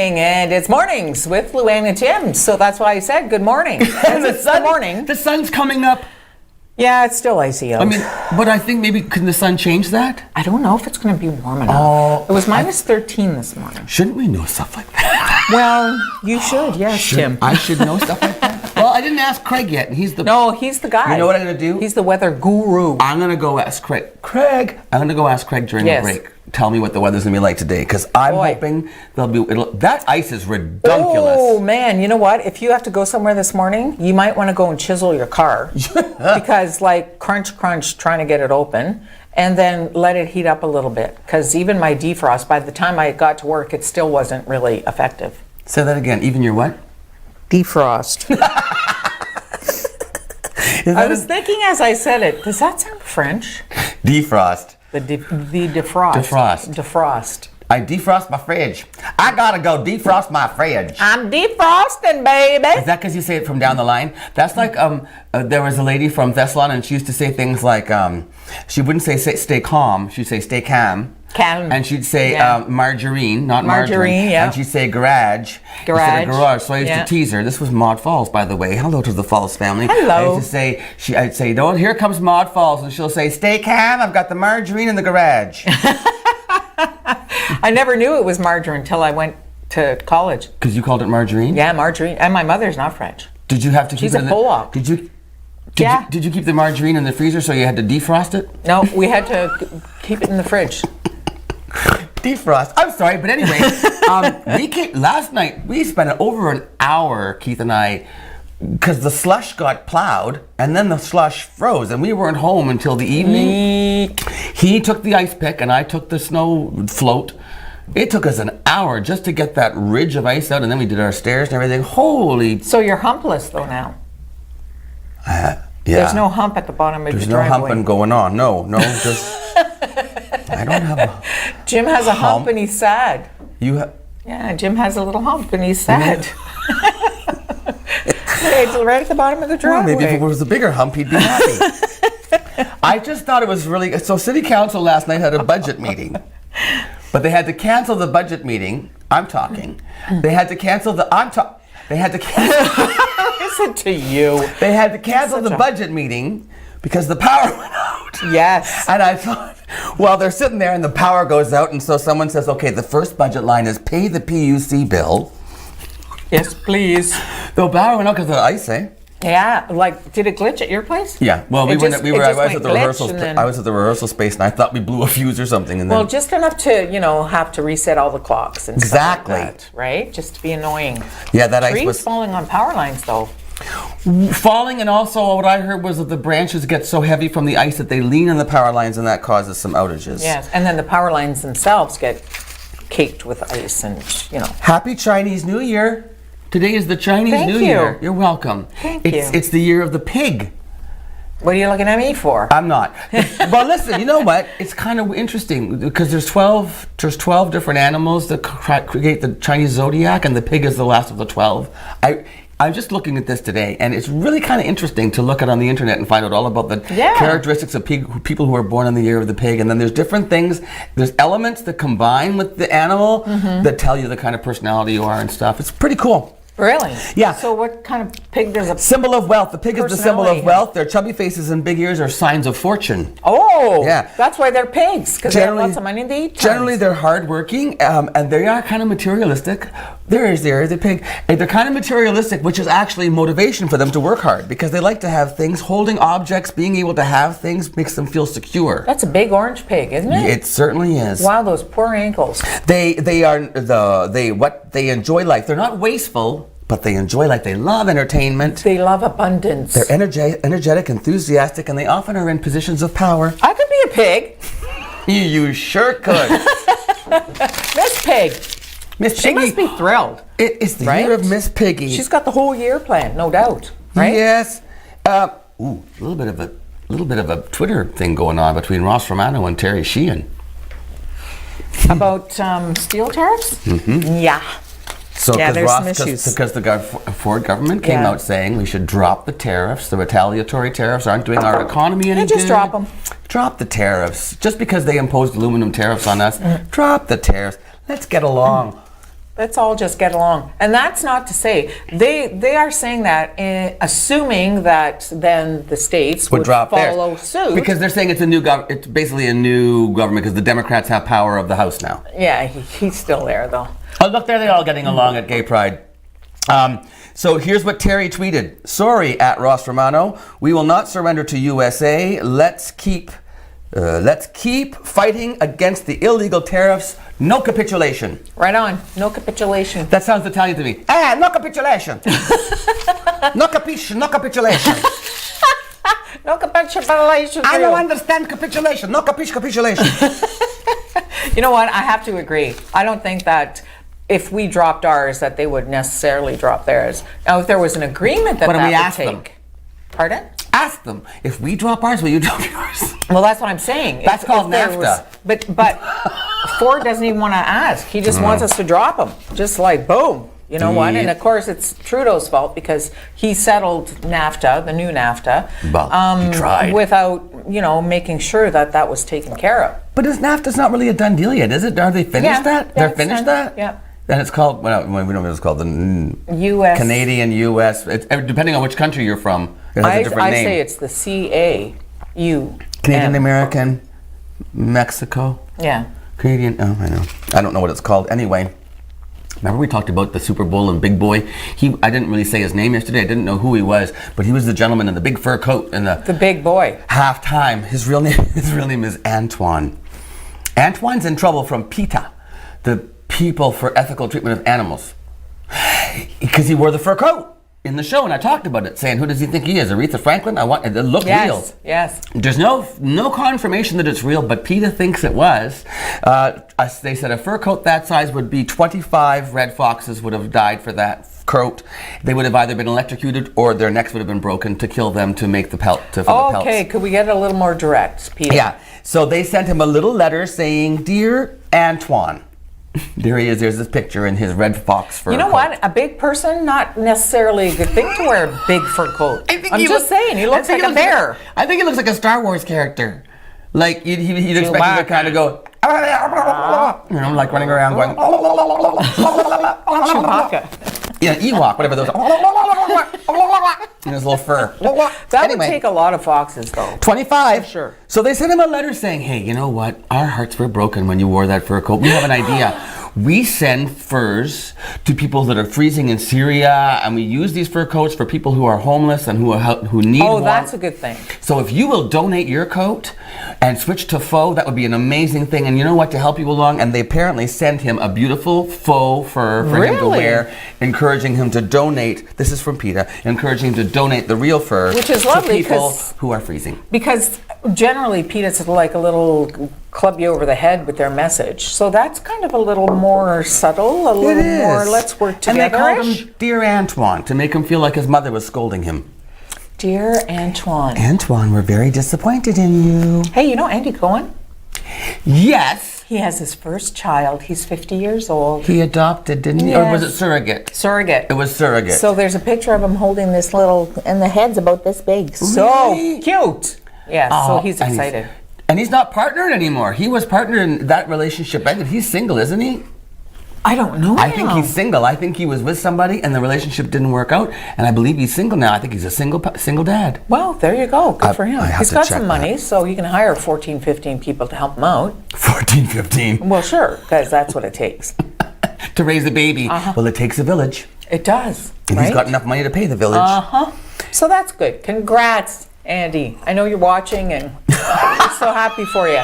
morning, and it's mornings with Luann and Tim. So that's why I said good morning. And the morning. The sun's coming up. Yeah, it's still icy out. I mean, but I think maybe can the sun change that? I don't know if it's going to be warm enough. Oh, it was minus 13 this morning. Shouldn't we know stuff like that? Well, you should, yes, Tim. I should know stuff like that. Well, I didn't ask Craig yet, and he's the guy. You know what I'm gonna do? He's the weather guru. I'm gonna go ask Craig. I'm gonna go ask Craig during the break. Tell me what the weather's gonna be like today, because I'm hoping that ice is redunculous. Oh man, you know what? If you have to go somewhere this morning, you might want to go and chisel your car because, like, crunch, trying to get it open, and then let it heat up a little bit. Because even my defrost, by the time I got to work, it still wasn't really effective. Say that again. Even your what? Defrost. I was thinking as I said it, does that sound French? Defrost. The defrost. Defrost. I defrost my fridge. I gotta go defrost my fridge. I'm defrosting, baby. Is that because you say it from down the line? That's like there was a lady from Thessalon, and she used to say things like she wouldn't say stay calm. She'd say stay calm. Calm. And she'd say margarine, not margarine. Yeah. And she'd say garage. Instead of garage. So I used to tease her. This was Maud Falls, by the way. Hello to the Falls family. Hello. I used to say, I'd say, no, here comes Maud Falls. And she'll say, stay calm, I've got the margarine in the garage. I never knew it was margarine until I went to college. Because you called it margarine? Yeah, margarine. And my mother's not French. Did you have to keep She's it a Polak. Did you keep the margarine in the freezer so you had to defrost it? No, we had to keep it in the fridge. Defrost. I'm sorry, but anyway, last night we spent over an hour, Keith and I, because the slush got plowed and then the slush froze, and we weren't home until the evening. He took the ice pick and I took the snow float. It took us an hour just to get that ridge of ice out, and then we did our stairs and everything. Holy! So you're humpless though now. Yeah. There's no hump at the bottom of your driveway. There's no humping going on. No, just. I don't have a. Jim has a hump and he's sad. Yeah, Jim has a little hump and he's sad. It's right at the bottom of the driveway. Well, maybe if it was a bigger hump, he'd be happy. I just thought it was really. So City Council last night had a budget meeting, but they had to cancel the budget meeting. I'm talking. They had to cancel the. They had to cancel. Listen to you. They had to cancel the budget meeting because the power went out. Yes. And I thought, well, they're sitting there and the power goes out, and so someone says, okay, the first budget line is pay the PUC bill. Yes, please. The power went out because of the ice, eh? Yeah, like, did it glitch at your place? Yeah, well, I was at the rehearsal space, and I thought we blew a fuse or something. And well, just enough to, have to reset all the clocks and stuff like that, right? Just to be annoying. Yeah, that ice was... Trees falling on power lines, though. Falling, and also what I heard was that the branches get so heavy from the ice that they lean on the power lines, and that causes some outages. Yes, and then the power lines themselves get caked with ice and, Happy Chinese New Year. Today is the Chinese New Year. You're welcome. Thank you. It's the year of the pig. What are you looking at me for? I'm not. But listen, you know what? It's kind of interesting because there's 12 different animals that create the Chinese zodiac, and the pig is the last of the 12. I'm just looking at this today, and it's really kind of interesting to look at on the internet and find out all about the characteristics of people who are born in the year of the pig. And then there's different things. There's elements that combine with the animal that tell you the kind of personality you are and stuff. It's pretty cool. Really? Yeah. So what kind of pig does a symbol of wealth? The pig is the symbol of wealth. Their chubby faces and big ears are signs of fortune. Oh, yeah. That's why they're pigs, because they have lots of money and they eat tons. Generally, they're hardworking, and they are kind of materialistic. There's the pig. They're kind of materialistic, which is actually motivation for them to work hard, because they like to have things. Holding objects, being able to have things makes them feel secure. That's a big orange pig, isn't it? It certainly is. Wow, those poor ankles. They enjoy life. They're not wasteful, but they enjoy life. They love entertainment. They love abundance. They're energetic, enthusiastic, and they often are in positions of power. I could be a pig. You sure could. Miss Pig. Miss Piggy. She must be thrilled. It's the year of Miss Piggy. She's got the whole year planned, no doubt. Right? Yes. A little bit of a Twitter thing going on between Ross Romano and Terry Sheehan. About steel tariffs? Mm-hmm. Yeah. So there's some issues. Because the Ford government came out saying we should drop the tariffs. The retaliatory tariffs aren't doing our economy any good. Just drop them. Drop the tariffs. Just because they imposed aluminum tariffs on us, drop the tariffs. Let's get along. Let's all just get along. And that's not to say, they are saying that assuming that then the states would drop follow theirs. suit. Because they're saying it's basically a new government because the Democrats have power of the House now. Yeah, he's still there though. Oh, look, they're all getting along at Gay Pride. So here's what Terry tweeted. Sorry, at Ross Romano. We will not surrender to USA. Let's keep fighting against the illegal tariffs. No capitulation. Right on. No capitulation. That sounds Italian to me. No capitulation. No capitulation. No capitulation. I don't understand capitulation. No capitulation. You know what? I have to agree. I don't think that if we dropped ours, that they would necessarily drop theirs. Now, if there was an agreement that Why don't we would ask them? take. Pardon? Ask them, if we drop ours, will you drop yours? Well, that's what I'm saying. That's called there NAFTA. But Ford doesn't even want to ask. He just wants us to drop them. Just like, boom. You know what? And of course, it's Trudeau's fault because he settled NAFTA, the new NAFTA, Well, he tried. without, making sure that that was taken care of. But NAFTA's not really a done deal yet, is it? Are they finished that? They're finished that? Yeah. Then it's called, we don't know what it's called, the U.S. Canadian, U.S. Depending on which country you're from, it has a different name. I say it's the CAU. Canadian American, Mexico. Yeah. Canadian, oh, I know. I don't know what it's called. Anyway, remember we talked about the Super Bowl and Big Boy? I didn't really say his name yesterday. I didn't know who he was, but he was the gentleman in the big fur coat and the big boy. Halftime. His real name is Antoine. Antoine's in trouble from PETA, the People for Ethical Treatment of Animals, because he wore the fur coat in the show, and I talked about it, saying, who does he think he is? Aretha Franklin? It looked real. Yes. There's no confirmation that it's real, but PETA thinks it was. They said a fur coat that size would be 25 red foxes would have died for that coat. They would have either been electrocuted or their necks would have been broken to kill them to make the pelt. For the pelts. Okay, could we get a little more direct, PETA? Yeah. So they sent him a little letter saying, "Dear Antoine." There he is. There's this picture in his red fox fur coat. You know what? A big person, not necessarily a good thing to wear a big fur coat. I'm just saying, he looks like a bear. I think he looks like a Star Wars character. Like, you'd expect him to kind of go, like running around going, Chewbacca. Yeah, Ewok, whatever those in his little fur. That would take a lot of foxes, though. 25. For sure. So they sent him a letter saying, hey, you know what? Our hearts were broken when you wore that fur coat. We have an idea. We send furs to people that are freezing in Syria, and we use these fur coats for people who are homeless and who need Oh, warmth. that's a good thing. So if you will donate your coat and switch to faux, that would be an amazing thing. And you know what, to help you along, and they apparently sent him a beautiful faux fur for him to wear, encouraging him to donate, this is from PETA, encouraging him to donate the real fur Which is to lovely, people who are freezing. Because generally PETA's like a little club you over the head with their message. So that's kind of a little more subtle, a little more let's work together. And they called him Dear Antoine to make him feel like his mother was scolding him. Dear Antoine. Antoine, we're very disappointed in you. Hey, you know Andy Cohen? Yes. He has his first child. He's 50 years old. He adopted, didn't he? Yes. Or was it surrogate? Surrogate. It was surrogate. So there's a picture of him holding this little, and the head's about this big. So Really? cute. Yeah, so he's excited. And he's not partnered anymore. He was partnered in that relationship. I think he's single, isn't he? I don't know. I think he's single. I think he was with somebody and the relationship didn't work out. And I believe he's single now. I think he's a single dad. Well, there you go. Good for him. He's got some money, that. so he can hire 14, 15 people to help him out. 14, 15. Well, sure, because that's what it takes. To raise a baby. Well, it takes a village. It does. And he's got enough money to pay the village. So that's good. Congrats, Andy. I know you're watching, and we're so happy for you.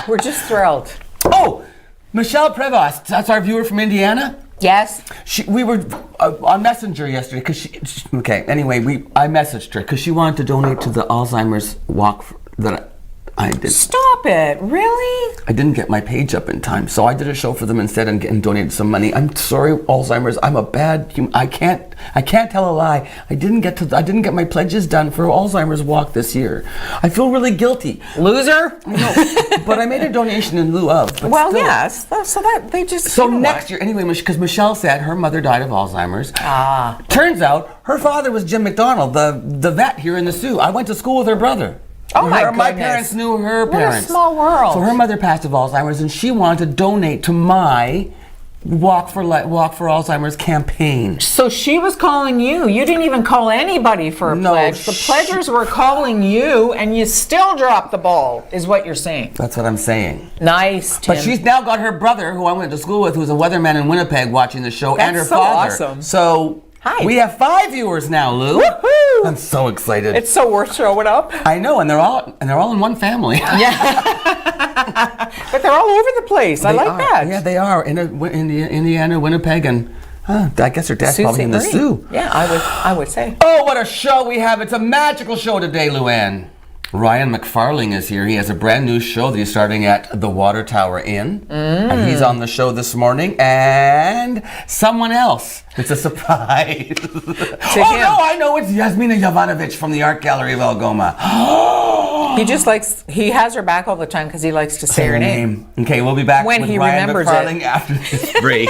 We're just thrilled. Oh, Michelle Prevost, that's our viewer from Indiana. Yes. We were on Messenger yesterday because I messaged her because she wanted to donate to the Alzheimer's walk that I did. Stop it! Really? I didn't get my page up in time, so I did a show for them instead and donated some money. I'm sorry, Alzheimer's. I'm a bad human. I can't tell a lie. I didn't get my pledges done for Alzheimer's walk this year. I feel really guilty. Loser. No, but I made a donation in lieu of. But Well, still. yes. So that they just. So next year, anyway, because Michelle said her mother died of Alzheimer's. Turns out her father was Jim McDonald, the vet here in the Sioux. I went to school with her brother. Oh my goodness. My parents knew her parents. What a small world. So her mother passed of Alzheimer's, and she wanted to donate to my Walk for Alzheimer's campaign. So she was calling you. You didn't even call anybody for a pledge. The pledgers were calling you, and you still dropped the ball, is what you're saying. That's what I'm saying. Nice, Tim. But she's now got her brother, who I went to school with, who's a weatherman in Winnipeg, watching the show, and her That's so father. awesome. So Hi. we have 5 viewers now, Lou. Woohoo! I'm so excited. It's so worth showing up. I know, and they're all in one family. But they're all over the place. I like that. Yeah, they are in Indiana, Winnipeg, and I guess her dad's Sault probably in Ste. the Marie. Sioux. Yeah, I would say. Oh, what a show we have! It's a magical show today, Luann. Ryan McFarling is here. He has a brand new show that he's starting at the Water Tower Inn. And he's on the show this morning. And someone else. It's a surprise. No, I know. It's Yasmina Jovanovic from the Art Gallery of Algoma. He has her back all the time because he likes to say her name. Okay, we'll be back When with he Ryan remembers McFarling it. after this break.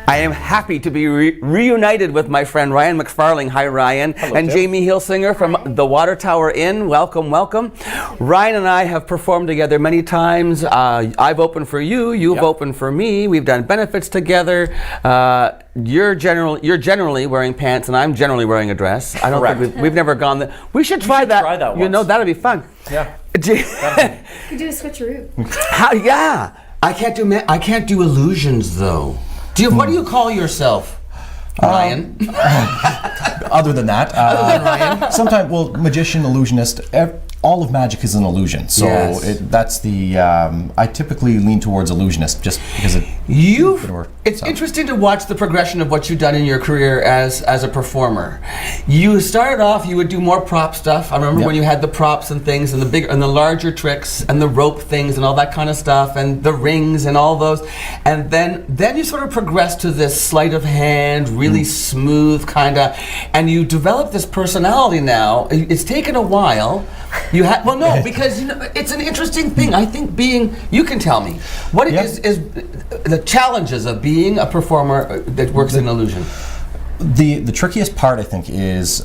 I am happy to be reunited with my friend Ryan McFarling. Hi, Ryan. Hello, and Tim. Jamie Hilsinger from the Water Tower Inn. Welcome, welcome. Ryan and I have performed together many times. I've opened for you. You've opened for me. We've done benefits together. You're generally wearing pants, and I'm generally wearing a dress. I don't think we've never gone there. We should try that. try that You know, once. that'd be fun. Yeah. You do a switcheroo. Yeah. I can't do illusions though. What do you call yourself, Ryan? Other than that, Ryan? sometimes, magician, illusionist, all of magic is an illusion. So Yes. that's the, I typically lean towards illusionist just because It's interesting to watch the progression of what you've done in your career as a performer. You started off, you would do more prop stuff. I remember when you had the props and things and the larger tricks and the rope things and all that kind of stuff and the rings and all those. And then you sort of progressed to this sleight of hand, really smooth kind of, and you developed this personality now. It's taken a while. Because it's an interesting thing. I think you can tell me what is the challenges of being a performer that works in illusion. The trickiest part, I think, is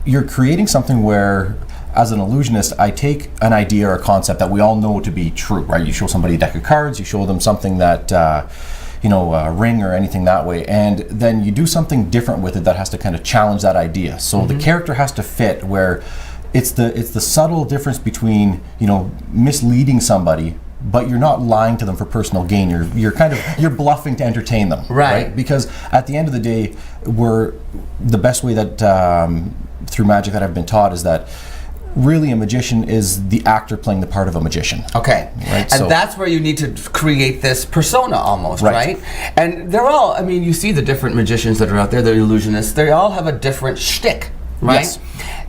you're creating something where, as an illusionist, I take an idea or a concept that we all know to be true, right? You show somebody a deck of cards, you show them something that, a ring or anything that way, and then you do something different with it that has to kind of challenge that idea. So the character has to fit where it's the subtle difference between, misleading somebody, but you're not lying to them for personal gain. You're bluffing to entertain them, right? Because at the end of the day, the best way that through magic that I've been taught is that really a magician is the actor playing the part of a magician. Okay, right? And that's where you need to create this persona almost, right? And they're all, you see the different magicians that are out there, the illusionists, they all have a different shtick, right? Yes.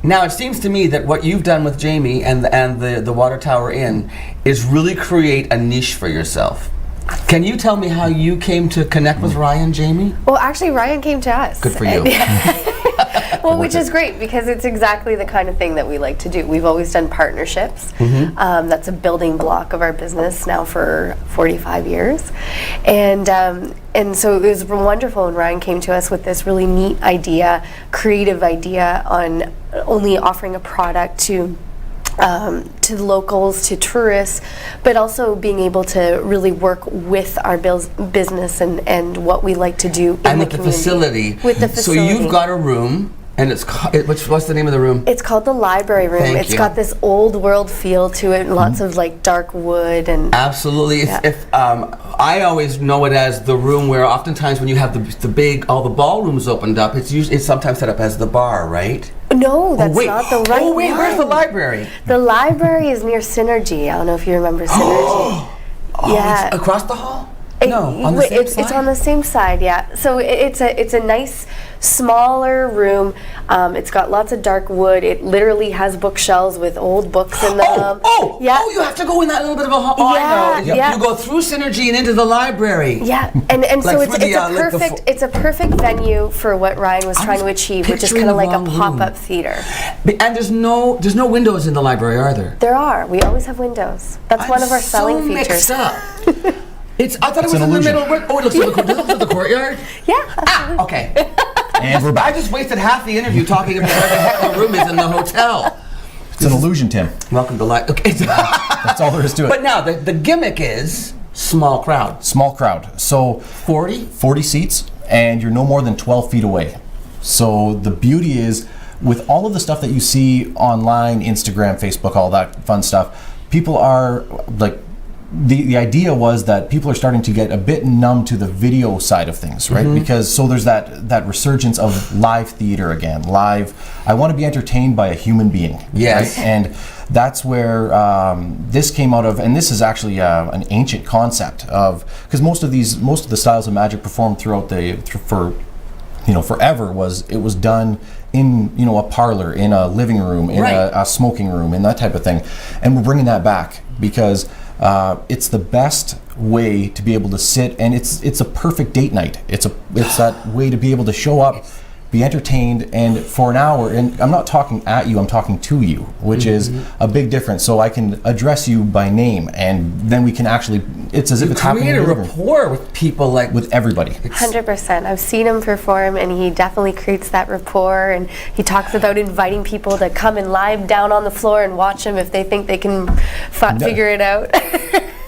Now it seems to me that what you've done with Jamie and the Water Tower Inn is really create a niche for yourself. Can you tell me how you came to connect with Ryan, Jamie? Well, actually, Ryan came to us. Good for you. Well, which is great because it's exactly the kind of thing that we like to do. We've always done partnerships. That's a building block of our business now for 45 years. And so it was wonderful when Ryan came to us with this really neat idea, creative idea on only offering a product to locals, to tourists, but also being able to really work with our business and what we like to do in And the with the community. facility. With the facility. So you've got a room, and what's the name of the room? It's called the library room. Thank It's you. got this old world feel to it, and lots of like dark wood and. Absolutely. Yeah. I always know it as the room where oftentimes when you have all the ballrooms opened up, it's sometimes set up as the bar, right? No, that's not the right one. Where's the library? The library is near Synergy. I don't know if you remember Synergy. It's across the hall? No, on the same It's side? on the same side, yeah. So it's a nice, smaller room. It's got lots of dark wood. It literally has bookshelves with old books in them. Yeah. You have to go in that little bit of a hall. I know. Yeah. You go through Synergy and into the library. Yeah, and so Like through it's a perfect venue for what Ryan was trying to achieve, which is picturing kind of the like a wrong room. pop-up theater. And there's no windows in the library, are there? There are. We always have windows. That's one of our selling so features. Mixed up. I thought it was an in the illusion. middle. Oh, it looks like the courtyard. Yeah, absolutely. Okay. And we're I back. just wasted half the interview talking about where the heck the room is in the hotel. It's an illusion, Tim. Welcome to life. Okay. That's all there is to it. But now the gimmick is small crowd. Small crowd. So 40 seats, and you're no more than 12 feet away. So the beauty is, with all of the stuff that you see online, Instagram, Facebook, all that fun stuff, people are like, the idea was that people are starting to get a bit numb to the video side of things, right? Because so there's that resurgence of live theater again. I want to be entertained by a human being. Yes. Right? And that's where this came out of, and this is actually an ancient concept of, because most of the styles of magic performed throughout forever it was done in a parlor, in a living room, in a smoking room, and that type of thing. And we're bringing that back because it's the best way to be able to sit, and it's a perfect date night. It's that way to be able to show up, be entertained, and for an hour. And I'm not talking at you, I'm talking to you, which is a big difference. So I can address you by name, and then we can actually, it's as if it's happening Create in a the living room. rapport with people, like With everybody. 100%. I've seen him perform, and he definitely creates that rapport. And he talks about inviting people to come and lie down on the floor and watch him if they think they can figure it out.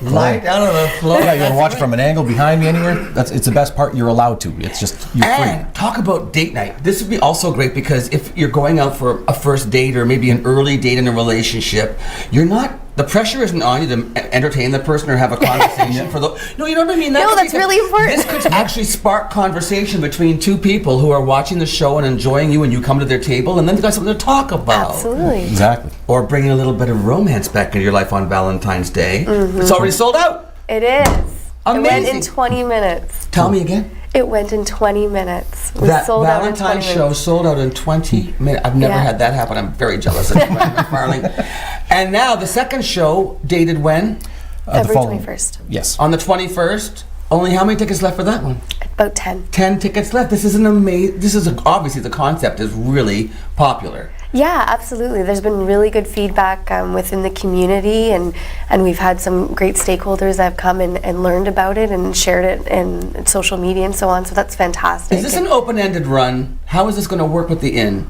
lie down on the floor. Yeah, you want to watch from an angle behind me anywhere? It's the best part. You're allowed to. It's just, you're free. And talk about date night. This would be also great because if you're going out for a first date or maybe an early date in a relationship, the pressure isn't on you to entertain the person or have a conversation you know what I mean? No, that's really important. This could actually spark conversation between two people who are watching the show and enjoying you, and you come to their table, and then they've got something to talk about. Absolutely. Exactly. Or bringing a little bit of romance back into your life on Valentine's Day. It's already sold out. It is. It went Amazing. in 20 minutes. Tell me again. It went in 20 minutes. We That sold out in 20 Valentine's show minutes. sold out in 20 minutes. I've never Yeah. had that happen. I'm very jealous of McFarling. And now the second show, dated when? The February following- 21st. Yes. On the 21st. Only how many tickets left for that one? About 10. 10 tickets left. This is an amazing. Obviously the concept is really popular. Yeah, absolutely. There's been really good feedback within the community, and we've had some great stakeholders that have come and learned about it and shared it in social media and so on. So that's fantastic. Is this an open-ended run? How is this going to work with the inn?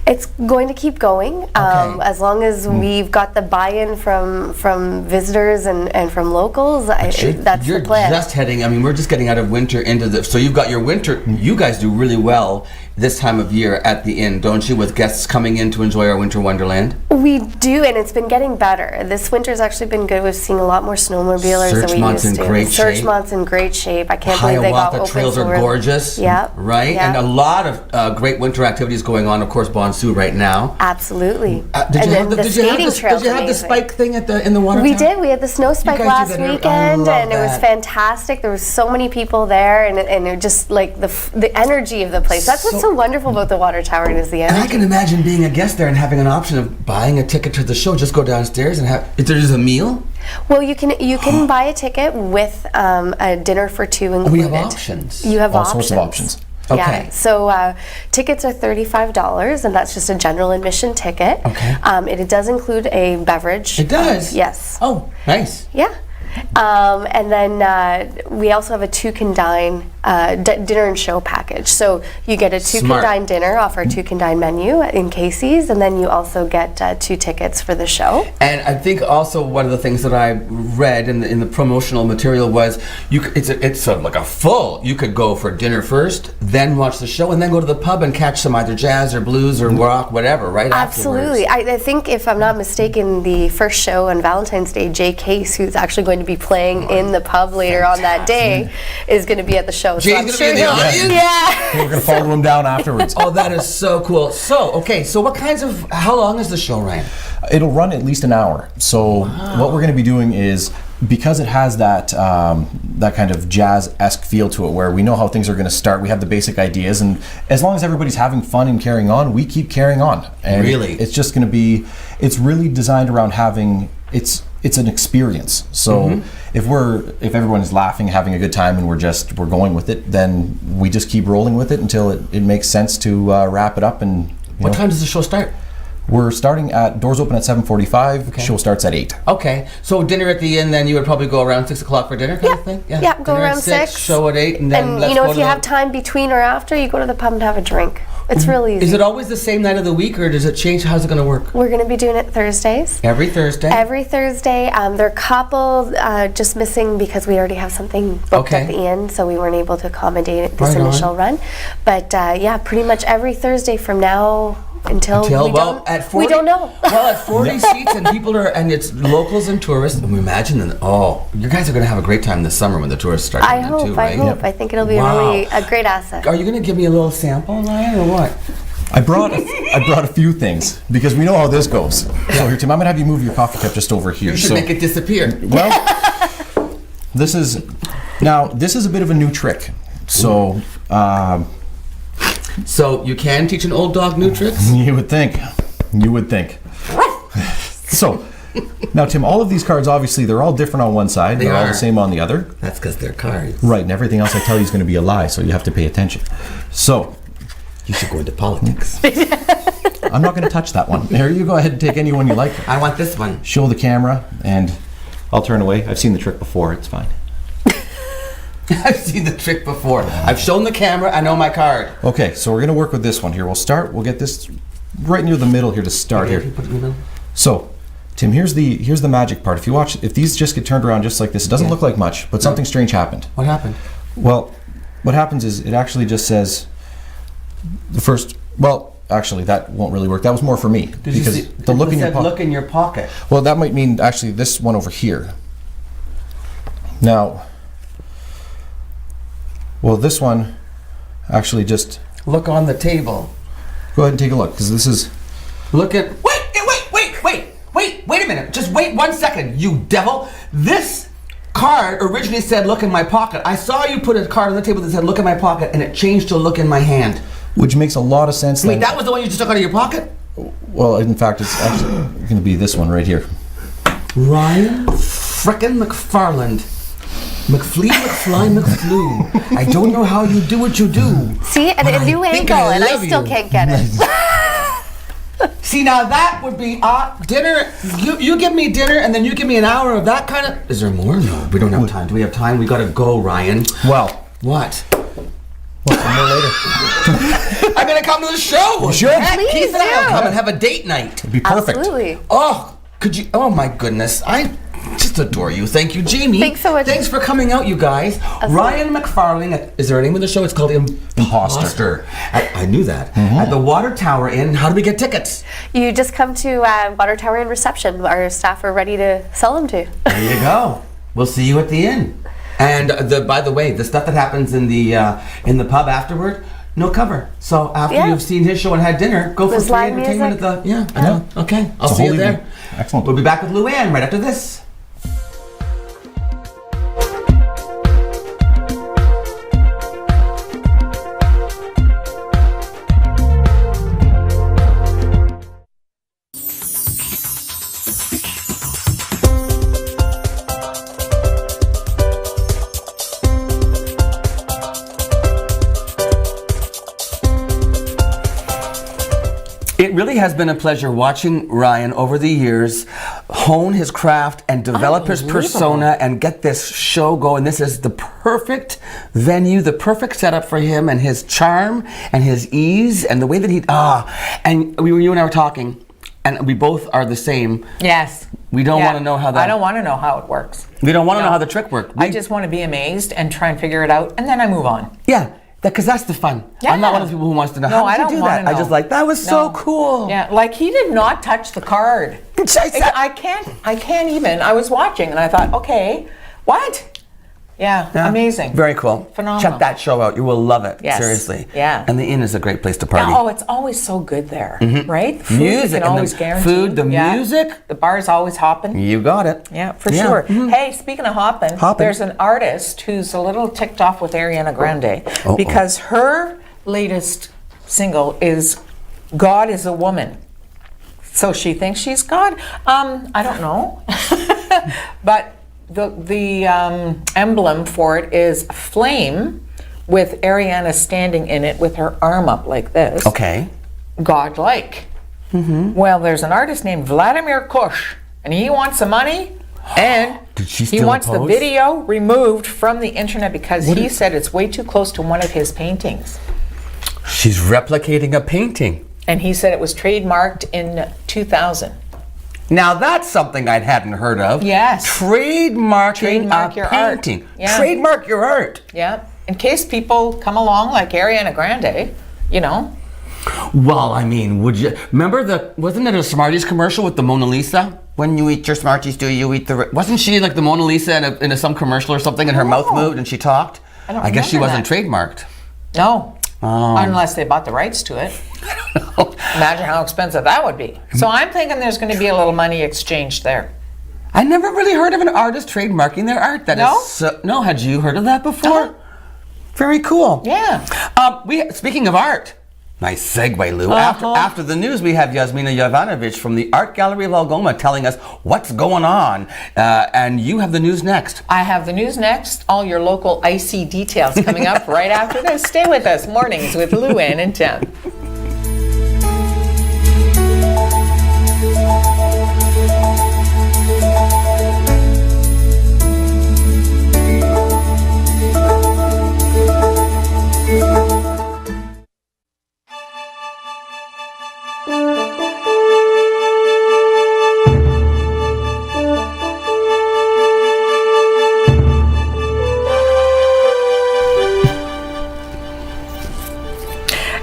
It's going to keep going as long as we've got the buy-in from visitors and from locals. That's You're the plan. just heading. I mean, we're just getting out of winter into the. So you've got your winter. You guys do really well this time of year at the inn, don't you? With guests coming in to enjoy our winter wonderland. We do, and it's been getting better. This winter's actually been good. We've seen a lot more snowmobilers than we Searchmont's used to. in great shape. Searchmont's in great shape. I can't believe they got Hiawatha open. trails so are early. gorgeous. Yep. Right? Yep. And a lot of great winter activities going on. Of course, Bonsu right now. Absolutely. Did and you have then the, the did you have skating the, trail's did you have the amazing. spike thing in the water We tower? did. We had the snow spike guys last do that weekend, I love and it was that. fantastic. There was so many people there, and it just like the energy of the place. That's what's so wonderful about the water tower is the And I energy. can imagine being a guest there and having an option of buying a ticket to the show. Just go downstairs and have. If there's a meal, Well, you can buy a ticket with a dinner for two included. we have options. You have All options. sorts of options. Okay. Yeah. So tickets are $35, and that's just a general admission ticket. Okay. It does include a beverage. It does? Yes. Oh, nice. Yeah. And then we also have a two can dine dinner and show package. So you get a two Smart. can dine dinner off our two can dine menu in Casey's, and then you also get 2 tickets for the show. And I think also one of the things that I read in the promotional material was it's sort of like a full. You could go for dinner first, then watch the show, and then go to the pub and catch some either jazz or blues or rock, whatever, right? Absolutely. I think, if I'm not mistaken, the first show on Valentine's Day, Jay Case, who's actually going to be playing in the pub later on that day, is going to be at the show. Jay's I'm gonna be in the he'll- audience? Yeah. We're going to follow him down afterwards. Oh, that is so cool. So how long is the show, Ryan? It'll run at least an hour. So what we're going to be doing is because it has that that kind of jazz-esque feel to it, where we know how things are going to start, we have the basic ideas, and as long as everybody's having fun and carrying on, we keep carrying on. And Really? it's just going to be, it's really designed around having, it's an experience. So if everyone is laughing, having a good time, and we're going with it, then we just keep rolling with it until it makes sense to wrap it up. And What time does the show start? we're starting at, doors open at 7:45. Show starts at 8. Okay, so dinner at the inn, then you would probably go around 6 o'clock for dinner, kind of thing? Yeah, go Dinner at around 6. Show at 8, and then And let's you know, go if to you the- have time between or after, you go to the pub and have a drink. It's really easy. Is it always the same night of the week, or does it change? How's it going to work? We're going to be doing it Thursdays. Every Thursday? Every Thursday. They're coupled, just missing because we already have something booked Okay. at the end, so we weren't able to accommodate this Right on. initial run. But yeah, pretty much every Thursday from now until at 40, we don't know. Well, at 40 seats, and people are, and it's locals and tourists, and we imagine that, you guys are going to have a great time this summer when the tourists start I coming in hope, too, right? I hope. I think it'll be Wow. really a great asset. Are you going to give me a little sample, Ryan, or what? I brought a few things because we know how this goes. So here, Tim, I'm gonna have you move your coffee cup just over here. You should make it disappear. Well, this is a bit of a new trick. So So you can teach an old dog new tricks? you would think. So now, Tim, all of these cards, obviously, they're all different on one side. They're all are. the same on the other. That's because they're cards. Right, and everything else I tell you is going to be a lie, so you have to pay attention. So You should go into politics. I'm not going to touch that one. There, you go ahead and take any one you like. I want this one. Show the camera, and I'll turn away. I've seen the trick before. It's fine. I've seen the trick before. I've shown the camera. I know my card. Okay, so we're going to work with this one here. We'll get this right near the middle here to start here. Put it in the middle. So, Tim, here's the magic part. If these just get turned around just like this, it doesn't look like much, but something strange happened. What happened? Well, what happens is it actually just says the first. Well, actually, that won't really work. That was more for me because the look in your pocket. Look in your pocket. Well, that might mean actually this one over here. Now, well, this one actually just Look on the table. go ahead and take a look because this is. Look at. Wait a minute. Just wait 1 second, you devil. This card originally said look in my pocket. I saw you put a card on the table that said look in my pocket, and it changed to look in my hand. Which makes a lot of sense. Wait, then. that was the one you just took out of your pocket? Well, in fact, it's actually going to be this one right here. Ryan frickin' McFarland. McFlee, McFly, McFlew. I don't know how you do what you do. See, and but a new I think angle, and I love still you. can't get it. See, now that would be dinner. You give me dinner, and then you give me an hour of that kind of. Is there more? No, we don't have time. Do we have time? We gotta go, Ryan. Well, What? well, some more later. I'm gonna come to the show. You should. Heck, Please Keith and I will do. come and have a date night. It'd be perfect. Absolutely. Oh, could you? Oh my goodness, I just adore you. Thank you, Jamie. Thanks so much. Thanks for coming out, you guys. Ryan McFarling. Is there a name of the show? It's called Imposter. I knew that. At the Water Tower Inn. How do we get tickets? You just come to Water Tower Inn reception. Our staff are ready to sell them to. There you go. We'll see you at the inn. And by the way, the stuff that happens in the pub afterward, no cover. So after Yeah. you've seen his show and had dinner, go for There's free live entertainment music. at the I know. Okay, I'll It's a see you whole there. evening. Excellent. We'll be back with Luann right after this. It really has been a pleasure watching Ryan over the years hone his craft and develop his persona and get this show going. This is the perfect venue, the perfect setup for him and his charm and his ease and the way that and you and I were talking, and we both are the same. Yes. We don't Yeah. want to know how that. I don't want to know how it works. We don't want to No. know how the trick worked. I just want to be amazed and try and figure it out, and then I move on. Yeah. Because that's the fun. I'm not one of those people who wants to know No, how I did you don't do wanna that. I know. just like that was so No. cool. Yeah, like he did not touch the card. I said- I can't even. I was watching and I thought, okay, what? Yeah, amazing. Very cool. Phenomenal. Check that show out. You will love it. Yes. Seriously. Yeah. And the Inn is a great place to party. Oh, it's always so good there, right? The food Music you can and always the guarantee. food, the music. The bar's always hopping. You got it. Yeah, for sure. Hey, speaking of hopping, Hoppin'. there's an artist who's a little ticked off with Ariana Grande Uh-oh. because her latest single is God is a Woman. So she thinks she's God. I don't know. But the emblem for it is a flame with Ariana standing in it with her arm up like this. Okay. God-like. Well, there's an artist named Vladimir Kush, and he wants some money, and Did she he still wants the oppose? video removed from the internet because he said it's way too close to one of his paintings. She's replicating a painting. And he said it was trademarked in 2000. Now that's something I hadn't heard of. Yes. Trademark your art. painting. Yeah. Trademark your art. Yeah. In case people come along like Ariana Grande, you know. Well, I mean, would you remember wasn't it a Smarties commercial with the Mona Lisa? When you eat your Smarties, do you eat the? Wasn't she like the Mona Lisa in some commercial or something, and her mouth moved and she talked? I guess she remember wasn't trademarked. No. Unless they bought the rights to it. I don't know. Imagine how expensive that would be. So I'm thinking there's going to be a little money exchanged there. I never really heard of an artist trademarking their art. No, had you heard of that before? No. Very cool. Yeah. Speaking of art, nice segue, Lou. After the news, we have Yasmina Jovanovic from the Art Gallery of Algoma telling us what's going on. And you have the news next. I have the news next. All your local icy details coming up right after this. Stay with us. Mornings with Lou Ann and Tim.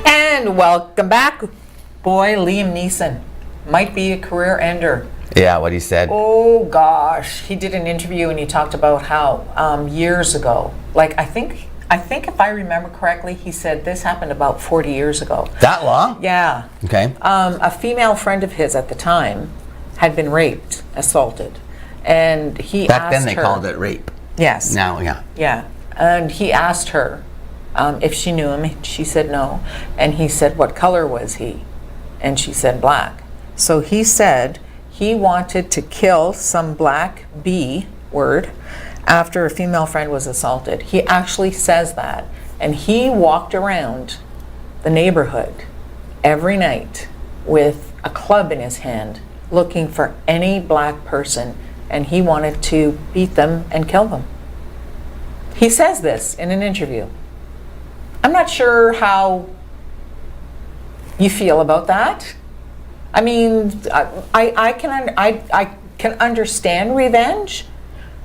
And welcome back. Boy, Liam Neeson might be a career ender. Yeah, what he said. Oh gosh, he did an interview and he talked about how years ago, like I think if I remember correctly, he said this happened about 40 years ago. That long? Yeah. Okay. A female friend of his at the time had been raped, assaulted, and he Back asked then they her, called it rape. Yes. Now, yeah. Yeah, and he asked her if she knew him. She said no, and he said, "What color was he?" And she said black. So he said he wanted to kill some black B word after a female friend was assaulted. He actually says that, and he walked around the neighborhood every night with a club in his hand looking for any black person, and he wanted to beat them and kill them. He says this in an interview. I'm not sure how you feel about that. I mean, I can understand revenge.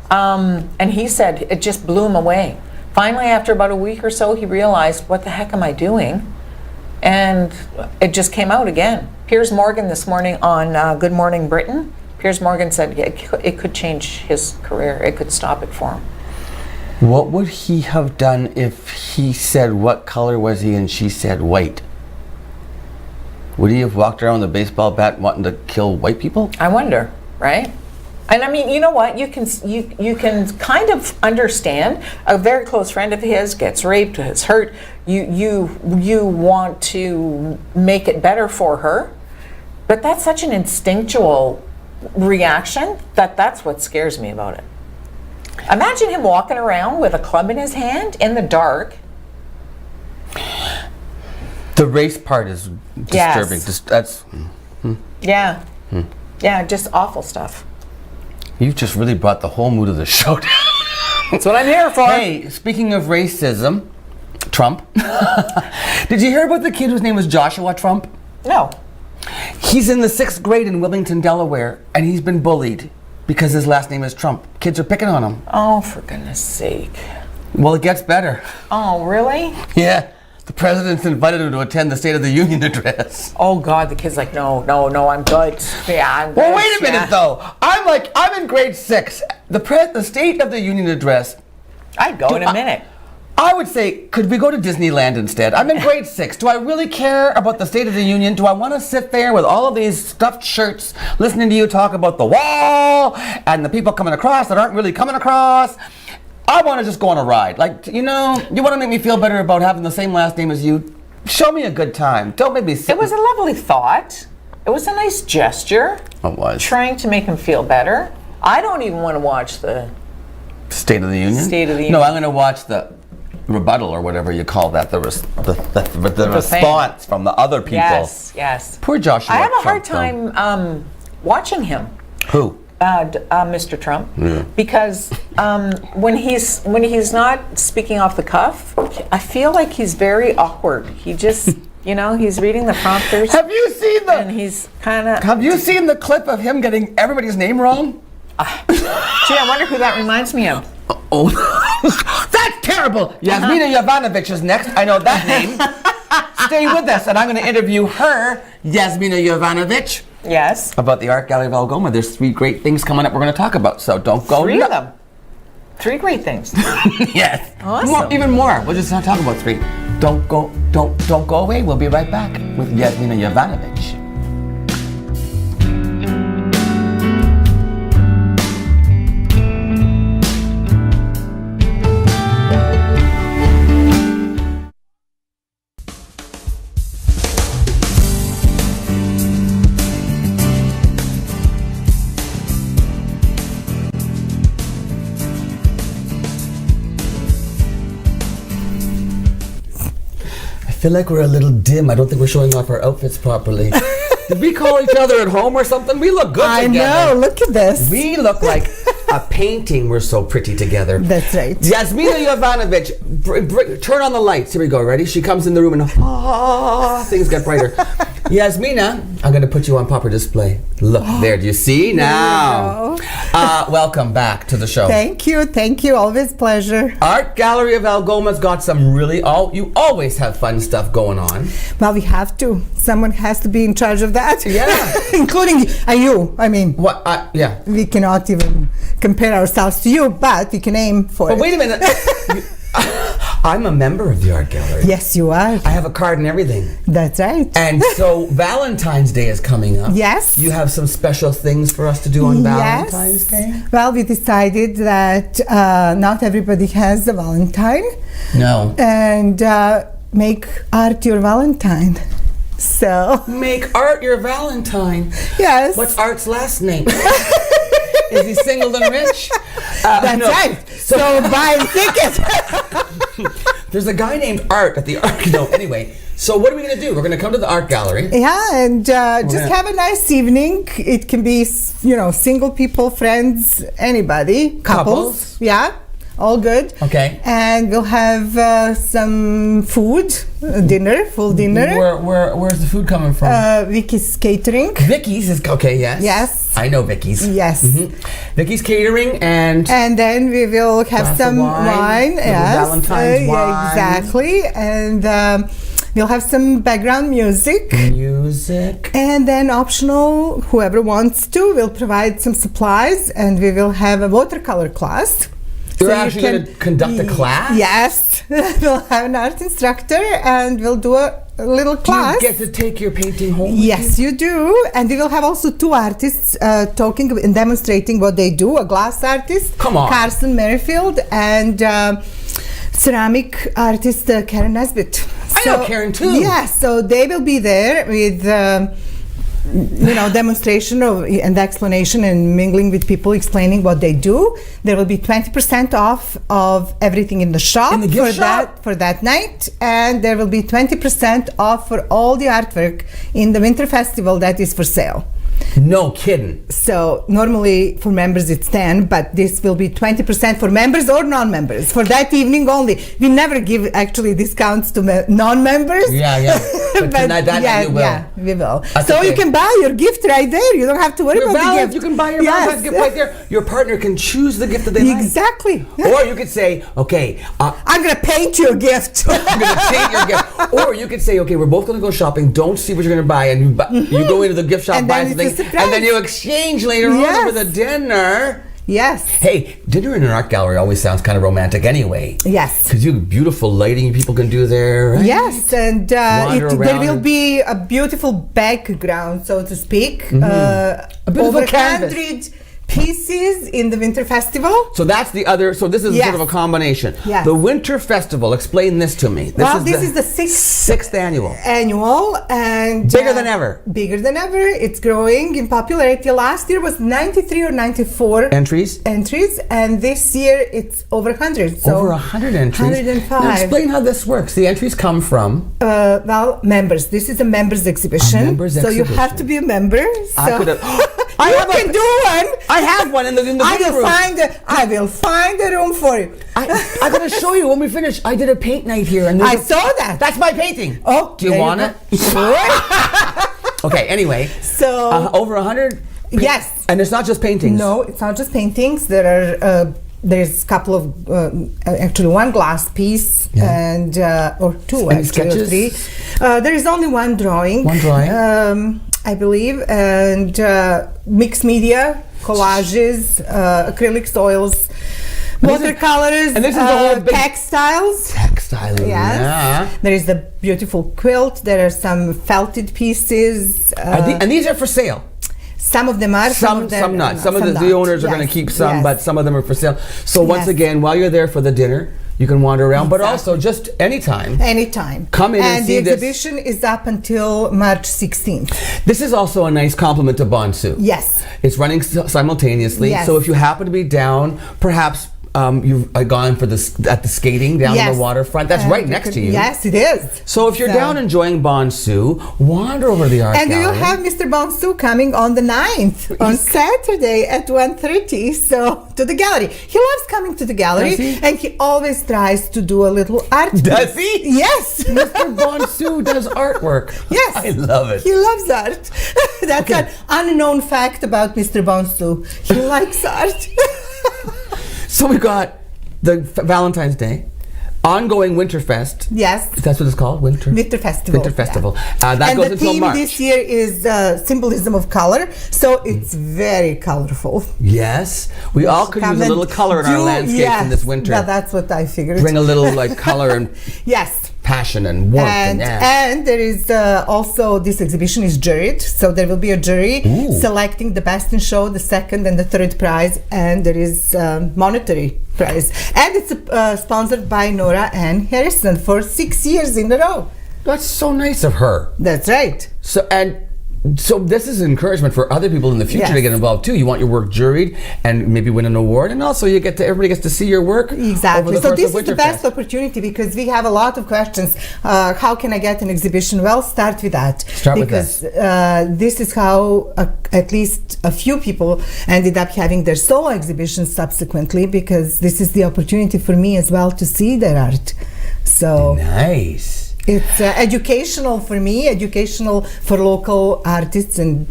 And he said it just blew him away. Finally, after about a week or so, he realized, what the heck am I doing? And it just came out again. Piers Morgan this morning on Good Morning Britain, Piers Morgan said it could change his career. It could stop it for him. What would he have done if he said what color was he and she said white? Would he have walked around with a baseball bat wanting to kill white people? I wonder, right? And I mean, you know what? You can kind of understand. A very close friend of his gets raped, is hurt. You want to make it better for her, but that's such an instinctual reaction that's what scares me about it. Imagine him walking around with a club in his hand in the dark. The race part is disturbing. Yes. Yeah. Yeah, just awful stuff. You've just really brought the whole mood of the show down. That's what I'm here for. Hey, speaking of racism, Trump. Did you hear about the kid whose name was Joshua Trump? No. He's in the 6th grade in Wilmington, Delaware, and he's been bullied because his last name is Trump. Kids are picking on him. Oh, for goodness sake. Well, it gets better. Oh, really? Yeah. The president's invited him to attend the State of the Union address. Oh God, the kid's like, no, I'm good. Yeah, I'm good. Well, wait a minute though. I'm in grade 6. The State of the Union address I'd go in a minute. I would say, could we go to Disneyland instead? I'm in grade 6. Do I really care about the State of the Union? Do I want to sit there with all of these stuffed shirts, listening to you talk about the wall and the people coming across that aren't really coming across? I want to just go on a ride. Like, you want to make me feel better about having the same last name as you? Show me a good time. Don't make me sit. It was a lovely thought. It was a nice gesture. It was. Trying to make him feel better. I don't even want to watch the State of the Union? State of the Union. No, I'm going to watch the rebuttal or whatever you call that, the response from the other people. Yes. Poor Joshua. I have a hard Trump, time watching him. Who? Mr. Trump, because when he's not speaking off the cuff, I feel like he's very awkward. He just, he's reading the prompters. Have you seen and he's kind of. Have you seen the clip of him getting everybody's name wrong? Gee, I wonder who that reminds me of. Oh, that's terrible. Yasmina Jovanovic is next. I know that name. Stay with us, and I'm going to interview her, Yasmina Jovanovic. Yes. About the Art Gallery of Algoma. There's 3 great things coming up we're going to talk about, so don't go. 3 of them. 3 great things. Yes. Awesome. Even more. We'll just not talk about 3. Don't go away. We'll be right back with Yasmina Jovanovic. I feel like we're a little dim. I don't think we're showing off our outfits properly. Did we call each other at home or something? We look good together. I know. Look at this. We look like a painting. We're so pretty together. That's right. Yasmina Jovanovic, turn on the lights. Here we go. Ready? She comes in the room and things get brighter. Yasmina, I'm going to put you on proper display. Look there. Do you see now? Welcome back to the show. Thank you. Always pleasure. Art Gallery of Algoma's got some really you always have fun stuff going on. Well, we have to. Someone has to be in charge of that. Yeah. Including you. I mean, What? Yeah. we cannot even compare ourselves to you, but we can aim for But it. wait a minute. I'm a member of the Art Gallery. Yes, you are. I have a card and everything. That's right. And so Valentine's Day is coming up. Yes. You have some special things for us to do on Valentine's Day? Well, we decided that not everybody has a Valentine, No. and make art your Valentine. So, Make Art your Valentine. yes. What's Art's last name? Is he single and rich? That's no. right. So buy a ticket. There's a guy named Art at the Art. No, anyway. So what are we going to do? We're going to come to the Art Gallery. Yeah, and just gonna- have a nice evening. It can be, single people, friends, anybody, couples. Yeah, all good. Okay. And we'll have some food, dinner, full dinner. Where's the food coming from? Vicky's Catering. Vicky's is okay. Yes. Yes. I know Vicky's. Yes. Vicky's Catering and And then we will have Glass of some wine, wine. little Yes. Valentine's wine. Yeah, exactly. And we'll have some background music. music. And then optional, whoever wants to, will provide some supplies, and we will have a watercolor class. You're So you actually can- going to conduct a class? Yes. We'll have an art instructor, and we'll do a little Do class. you get to take your painting home with Yes, you do. And we will have also 2 artists talking and demonstrating what they do. A glass artist, Come on. Carson Merrifield, and ceramic artist Karen Nesbitt. I know Karen too. Yes, so they will be there with demonstration of and explanation and mingling with people, explaining what they do. There will be 20% off of everything in the shop In the gift for shop? for that night, and there will be 20% off for all the artwork in the Winter Festival that is for sale. No kidding. So normally for members it's 10, but this will be 20% for members or non-members for that evening only. We never give actually discounts to non-members. Yeah. But tonight that night you will. Yeah, we will. That's So okay. you can buy your gift right there. You don't have to worry Your about the Valentine's, gift. you can buy your Valentine's gift right there. Your partner can choose the gift that they like. Exactly. Or you could say, okay, I'm going to paint your gift. I'm going to paint your gift. Or you could say, okay, we're both going to go shopping. Don't see what you're going to buy. And you go into the gift shop, And buy then it's something. a surprise. And then you exchange later Yes. on with a dinner. Yes. Hey, dinner in an art gallery always sounds kind of romantic anyway. Yes. Because you have beautiful lighting people can do there, right? Yes, and Wander there around will and- be a beautiful background, so to speak. A beautiful Over canvas. 100 pieces in the Winter Festival. So that's the other, so this is Yes. sort of a combination. Yes. The Winter Festival, explain this to me. This is the sixth annual. annual, and Bigger than ever. Bigger than ever. It's growing in popularity. Last year was 93 or 94 Entries? entries, and this year it's over 100. So Over 100 entries. 105. Now explain how this works. The entries come from. Well, members. This is a members exhibition. A members so you exhibition. have to be a member. So I could have. I you have can do one. I have one in the I big will room. I will find a room for you. I'm going to show you when we finish. I did a paint night here, and I saw that. That's my painting. Oh, do you there want go. it? Sure. Okay. Anyway, So over 100. yes. And it's not just paintings. No, it's not just paintings. There's a couple of actually one glass piece and or two Any actually or sketches? three. There is only one drawing. One drawing? I believe, and mixed media, collages, acrylics, oils, watercolors, and this is the whole big- textiles. Textiling. Yes. Yeah. There is the beautiful quilt. There are some felted pieces. And these are for sale. Some of them are. Some of them not. Some of the not. owners are going Yes. to keep some, Yes. but some of them are for sale. So once Yes. again, while you're there for the dinner, you can wander around, but Exactly. also just anytime. Anytime. Come in and see the this. exhibition is up until March 16th. This is also a nice compliment to Bonsu. Yes. It's running simultaneously. Yes. So if you happen to be down, perhaps you've gone for at the skating down on the waterfront. That's right next to you. Yes, it is. So if you're down enjoying Bonsu, wander over to the art And gallery. you have Mr. Bonsu coming on the 9th, on Saturday at 1:30, so to the gallery. He loves coming to the gallery, Does he? and he always tries to do a little art. Does piece. he? Yes. Mr. Bonsu does artwork. Yes. I love it. He loves art. That's an unknown fact about Mr. Bonsu. He likes art. So we got the Valentine's Day, ongoing Winterfest. Yes. That's what it's called, Winter Festival. Winter Festival. yeah. That And goes the until theme March. this year is symbolism of color, so it's very colorful. Yes, we all could use a little color in our landscapes in this winter. That's what I figured. Bring a little like color and Yes. passion and warmth. And there is also, this exhibition is juried, so there will be a jury selecting the best in show, the second and the third prize, and there is monetary prize. And it's sponsored by Nora Ann Harrison for 6 years in a row. That's so nice of her. That's right. So this is encouragement for other people in the future Yes. to get involved too. You want your work juried and maybe win an award, and also everybody gets to see your work. Exactly. Over the So course this of is the Winterfest. best opportunity because we have a lot of questions. How can I get an exhibition? Well, start with that. Start with because this is how at least a few people ended up having their solo exhibitions subsequently, because this is the opportunity for me as well to see their art. So Nice. it's educational for me, educational for local artists and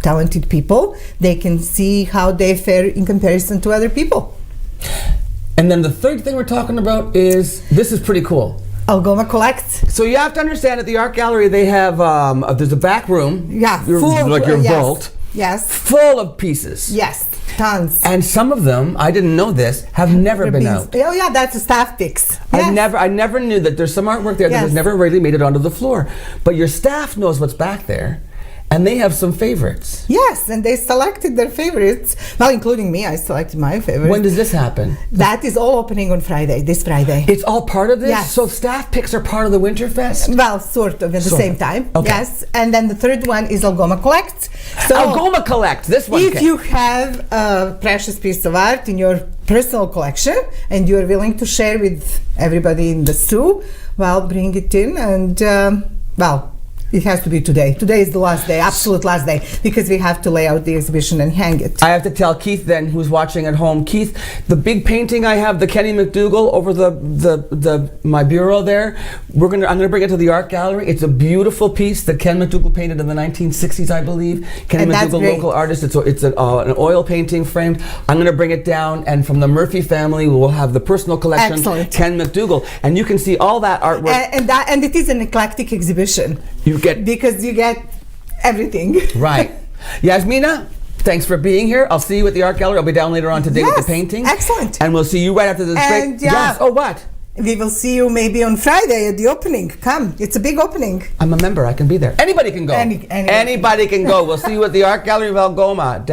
talented people. They can see how they fare in comparison to other people. And then the third thing we're talking about is, this is pretty cool. Algoma collects. So you have to understand at the art gallery they have there's a back room. Yeah, like your yes, vault. Yes. Full of pieces. Yes, tons. And some of them, I didn't know this, have never been out. Oh yeah, that's a staff picks. Yes. I never knew that there's some artwork there that Yes. has never really made it onto the floor. But your staff knows what's back there, and they have some favorites. Yes, and they selected their favorites. Well, including me, I selected my favorites. When does this happen? That is all opening on Friday, this Friday. It's all part of this? Yes. So staff picks are part of the Winterfest? Well, sort of at the Sort same of. time. Okay. Yes, and then the third one is Algoma Collects. So Algoma Collect, this one. if you have a precious piece of art in your personal collection and you're willing to share with everybody in the zoo, well, bring it in and, well, it has to be today. Today is the last day, absolute last day, because we have to lay out the exhibition and hang it. I have to tell Keith then, who's watching at home, Keith, the big painting I have, the Kenny McDougall over the my bureau there, I'm gonna bring it to the art gallery. It's a beautiful piece that Ken McDougall painted in the 1960s, I believe. Kenny And that's McDougall, great. local artist. It's an oil painting framed. I'm gonna bring it down, and from the Murphy family, we'll have the personal collection, Excellent. Ken McDougall, and you can see all that artwork. And it is an eclectic exhibition. You get Because you get everything. right, Yasmina. thanks for being here. I'll see you at the art gallery. I'll be down later on today with Yes, the painting. excellent. And we'll see you right after this And, break. Yes. Oh, what? We will see you maybe on Friday at the opening. Come, it's a big opening. I'm a member. I can be there. Anybody can go. Anybody can go. We'll see you at the Art Gallery of Algoma,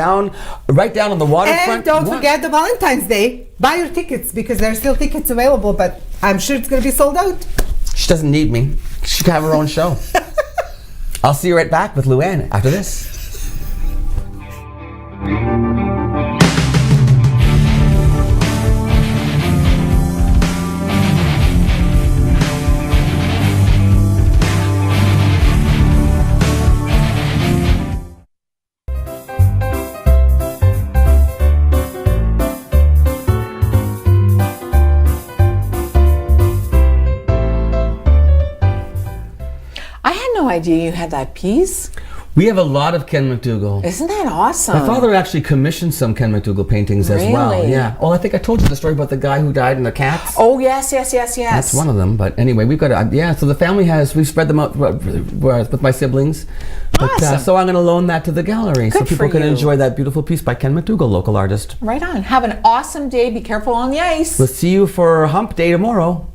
right down on the waterfront. And don't What? forget the Valentine's Day. Buy your tickets because there are still tickets available, but I'm sure it's going to be sold out. She doesn't need me. She can have her own show. I'll see you right back with Luann after this. I had no idea you had that piece. We have a lot of Ken McDougall. Isn't that awesome? My father actually commissioned some Ken McDougall paintings as well. Really? Yeah. Oh, I think I told you the story about the guy who died in the cats. Oh, yes. That's one of them. But anyway, we've got so the family we've spread them out with my siblings. But, Awesome. so I'm going to loan that to the gallery so Good people for can you. enjoy that beautiful piece by Ken McDougall, local artist. Right on. Have an awesome day. Be careful on the ice. We'll see you for Hump Day tomorrow.